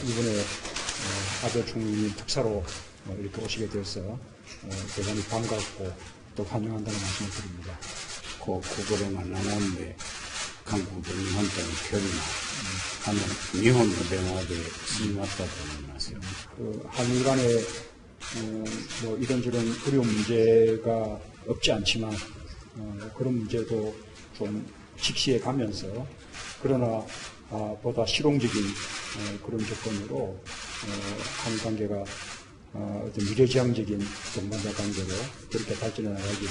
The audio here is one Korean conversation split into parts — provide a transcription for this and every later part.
이번에 아베 총리님 특사로 이렇게 오시게 되어서 대단히 반갑고 또 환영한다는 말씀을 드립니다. 고국으로 만나는데 한국인한테 표현이나 하는 일본 대화에 심했다고 말씀. 한일 간에 뭐 이런저런 어려운 문제가 없지 않지만 그런 문제도 좀 직시해 가면서 그러나 보다 실용적인 그런 조건으로 한일 관계가 어떤 미래지향적인 동반자 관계로 그렇게 발전해 나가기를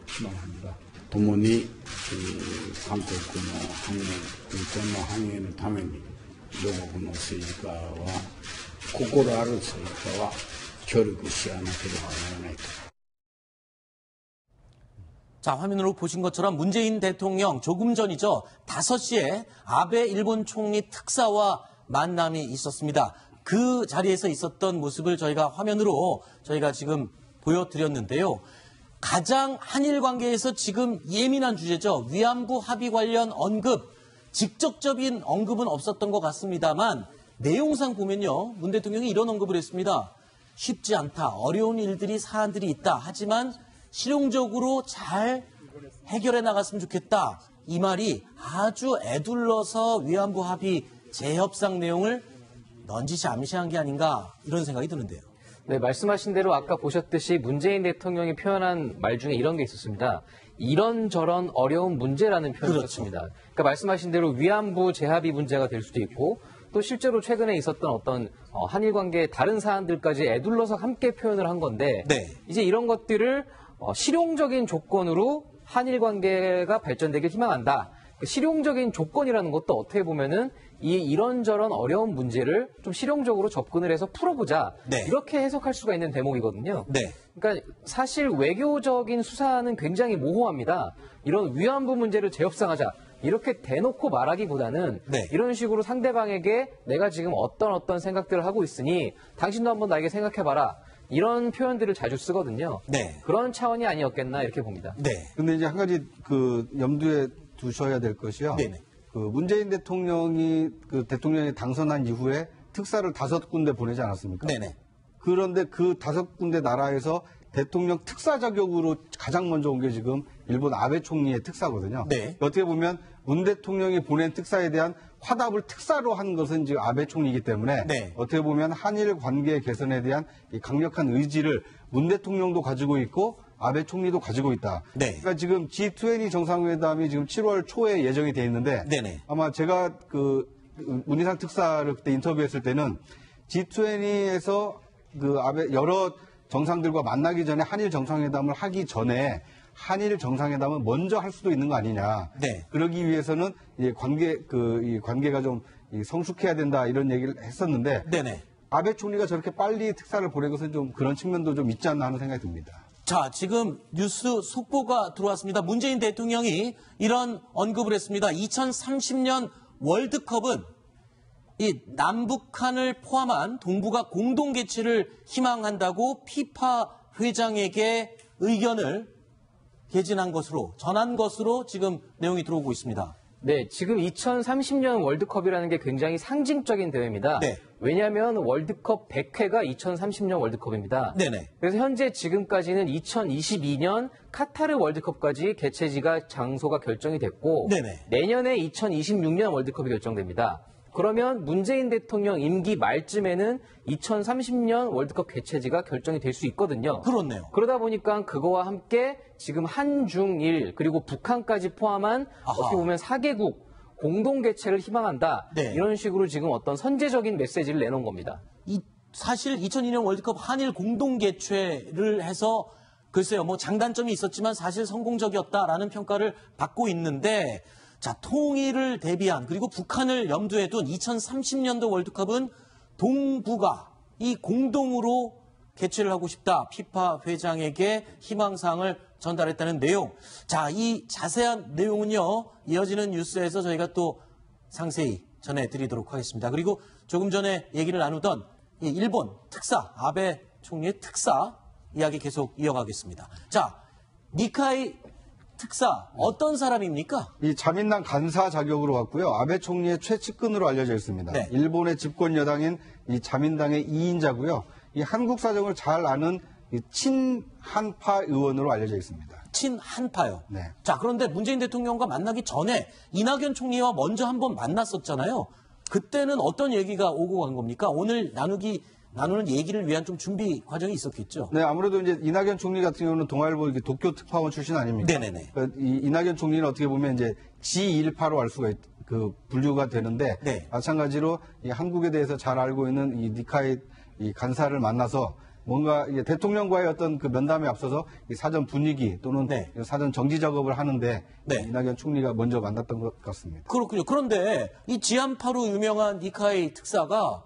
희망합니다. 동문이 한국 한국 전화 항해의ために 両国の政治家は心ある政治家は協力し合わなければならないと。 자, 화면으로 보신 것처럼 문재인 대통령 조금 전이죠. 5시에 아베 일본 총리 특사와 만남이 있었습니다. 그 자리에서 있었던 모습을 저희가 화면으로 지금 보여드렸는데요. 가장 한일 관계에서 지금 예민한 주제죠. 위안부 합의 관련 언급, 직접적인 언급은 없었던 것 같습니다만 내용상 보면요. 문 대통령이 이런 언급을 했습니다. 쉽지 않다. 어려운 일들이 사안들이 있다. 하지만 실용적으로 잘 해결해 나갔으면 좋겠다. 이 말이 아주 애둘러서 위안부 합의 재협상 내용을 넌지시 암시한 게 아닌가 이런 생각이 드는데요. 네, 말씀하신 대로 아까 보셨듯이 문재인 대통령이 표현한 말 중에 이런 게 있었습니다. 이런저런 어려운 문제라는 표현이었습니다. 그렇죠. 그러니까 말씀하신 대로 위안부 재합의 문제가 될 수도 있고 또 실제로 최근에 있었던 어떤 한일 관계의 다른 사안들까지 애둘러서 함께 표현을 한 건데 네. 이제 이런 것들을 실용적인 조건으로 한일 관계가 발전되길 희망한다. 실용적인 조건이라는 것도 어떻게 보면은 이런저런 어려운 문제를 좀 실용적으로 접근을 해서 풀어보자. 네. 이렇게 해석할 수가 있는 대목이거든요. 네. 그러니까 사실 외교적인 수사는 굉장히 모호합니다. 이런 위안부 문제를 재협상하자. 이렇게 대놓고 말하기보다는 네. 이런 식으로 상대방에게 내가 지금 어떤 생각들을 하고 있으니 당신도 한번 나에게 생각해봐라. 이런 표현들을 자주 쓰거든요. 네. 그런 차원이 아니었겠나 이렇게 봅니다. 네. 근데 이제 한 가지 염두에 두셔야 될 것이요. 네네. 문재인 대통령이 대통령이 당선한 이후에 특사를 5군데 보내지 않았습니까? 네네. 그런데 그 5군데 나라에서 대통령 특사 자격으로 가장 먼저 온 게 지금 일본 아베 총리의 특사거든요. 네. 어떻게 보면 문 대통령이 보낸 특사에 대한 화답을 특사로 한 것은 지금 아베 총리이기 때문에 네. 어떻게 보면 한일 관계 개선에 대한 이 강력한 의지를 문 대통령도 가지고 있고 아베 총리도 가지고 있다. 네. 그러니까 지금 G20 정상회담이 지금 7월 초에 예정이 돼 있는데 네네. 아마 제가 문희상 특사를 그때 인터뷰했을 때는 G20에서 아베 여러 정상들과 만나기 전에 한일 정상회담을 하기 전에 한일 정상회담을 먼저 할 수도 있는 거 아니냐. 네. 그러기 위해서는 이 관계가 좀 성숙해야 된다 이런 얘기를 했었는데 네네. 아베 총리가 저렇게 빨리 특사를 보낸 것은 좀 그런 측면도 좀 있지 않나 하는 생각이 듭니다. 자, 지금 뉴스 속보가 들어왔습니다. 문재인 대통령이 이런 언급을 했습니다. 2030년 월드컵은 이 남북한을 포함한 동북아 공동 개최를 희망한다고 피파 회장에게 의견을 전한 것으로 지금 내용이 들어오고 있습니다. 네, 지금 2030년 월드컵이라는 게 굉장히 상징적인 대회입니다. 네. 왜냐하면 월드컵 100회가 2030년 월드컵입니다. 네네. 그래서 현재 지금까지는 2022년 카타르 월드컵까지 개최지가 장소가 결정이 됐고 네네. 내년에 2026년 월드컵이 결정됩니다. 그러면 문재인 대통령 임기 말쯤에는 2030년 월드컵 개최지가 결정이 될 수 있거든요. 그렇네요. 그러다 보니까 그거와 함께 지금 한중일 그리고 북한까지 포함한 어떻게 보면 4개국 공동 개최를 희망한다. 네. 이런 식으로 지금 어떤 선제적인 메시지를 내놓은 겁니다. 사실 2002년 월드컵 한일 공동 개최를 해서 글쎄요, 장단점이 있었지만 사실 성공적이었다라는 평가를 받고 있는데 자, 통일을 대비한 그리고 북한을 염두에 둔 2030년도 월드컵은 동북아 이 공동으로 개최를 하고 싶다. 피파 회장에게 희망사항을 전달했다는 내용. 자, 이 자세한 내용은요. 이어지는 뉴스에서 저희가 또 상세히 전해드리도록 하겠습니다. 그리고 조금 전에 얘기를 나누던 이 일본 특사, 아베 총리의 특사 이야기 계속 이어가겠습니다. 자, 니카이 특사 어떤 사람입니까? 이 자민당 간사 자격으로 왔고요. 아베 총리의 최측근으로 알려져 있습니다. 네. 일본의 집권 여당인 이 자민당의 2인자고요. 이 한국 사정을 잘 아는 이 친한파 의원으로 알려져 있습니다. 친한파요. 네. 자, 그런데 문재인 대통령과 만나기 전에 이낙연 총리와 먼저 한번 만났었잖아요. 그때는 어떤 얘기가 오고 간 겁니까? 오늘 나누는 얘기를 위한 좀 준비 과정이 있었겠죠. 네, 아무래도 이제 이낙연 총리 같은 경우는 동아일보 이렇게 도쿄 특파원 출신 아닙니까? 네네네. 그러니까 이 이낙연 총리는 어떻게 보면 이제 G1파로 알 수가 분류가 되는데 네. 마찬가지로 이 한국에 대해서 잘 알고 있는 이 니카이 이 간사를 만나서 뭔가 이제 대통령과의 어떤 그 면담에 앞서서 이 사전 분위기 또는 네. 사전 정지 작업을 하는데 네. 이낙연 총리가 먼저 만났던 것 같습니다. 그렇군요. 그런데 이 지안파로 유명한 니카이 특사가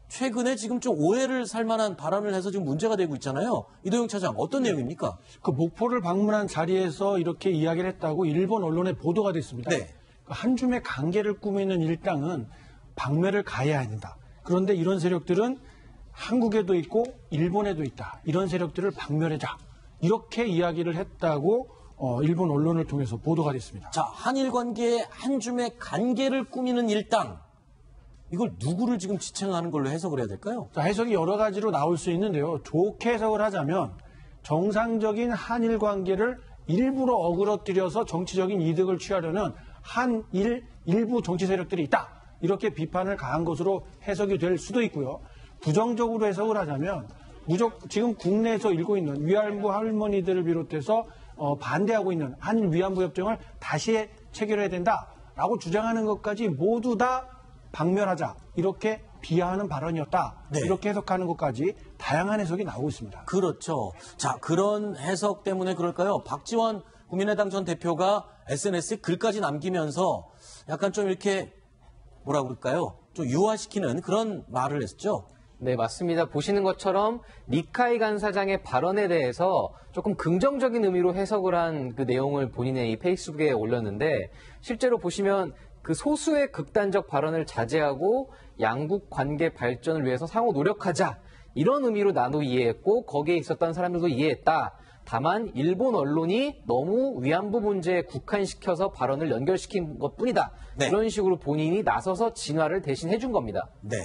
최근에 지금 좀 오해를 살 만한 발언을 해서 지금 문제가 되고 있잖아요. 이도영 차장, 어떤 내용입니까? 그 목포를 방문한 자리에서 이렇게 이야기를 했다고 일본 언론에 보도가 됐습니다. 네. 한 줌의 관계를 꾸미는 일당은 방매를 가해야 한다. 그런데 이런 세력들은 한국에도 있고 일본에도 있다. 이런 세력들을 박멸하자. 이렇게 이야기를 했다고 일본 언론을 통해서 보도가 됐습니다. 자, 한일 관계의 한 줌의 관계를 꾸미는 일당. 이걸 누구를 지금 지칭하는 걸로 해석을 해야 될까요? 자, 해석이 여러 가지로 나올 수 있는데요. 좋게 해석을 하자면 정상적인 한일 관계를 일부러 어그러뜨려서 정치적인 이득을 취하려는 한일 일부 정치 세력들이 있다. 이렇게 비판을 가한 것으로 해석이 될 수도 있고요. 부정적으로 해석을 하자면 지금 국내에서 일고 있는 위안부 할머니들을 비롯해서 반대하고 있는 한일 위안부 협정을 다시 체결해야 된다라고 주장하는 것까지 모두 다 박멸하자 이렇게 비하하는 발언이었다. 네. 이렇게 해석하는 것까지 다양한 해석이 나오고 있습니다. 그렇죠. 자, 그런 해석 때문에 그럴까요? 박지원 국민의당 전 대표가 SNS에 글까지 남기면서 약간 좀 이렇게 뭐라 그럴까요? 좀 유화시키는 그런 말을 했죠. 네, 맞습니다. 보시는 것처럼 니카이 간사장의 발언에 대해서 조금 긍정적인 의미로 해석을 한 그 내용을 본인의 이 페이스북에 올렸는데 실제로 보시면 그 소수의 극단적 발언을 자제하고 양국 관계 발전을 위해서 상호 노력하자 이런 의미로 나도 이해했고 거기에 있었던 사람들도 이해했다. 다만 일본 언론이 너무 위안부 문제에 국한시켜서 발언을 연결시킨 것뿐이다. 네. 이런 식으로 본인이 나서서 진화를 대신 해준 겁니다. 네.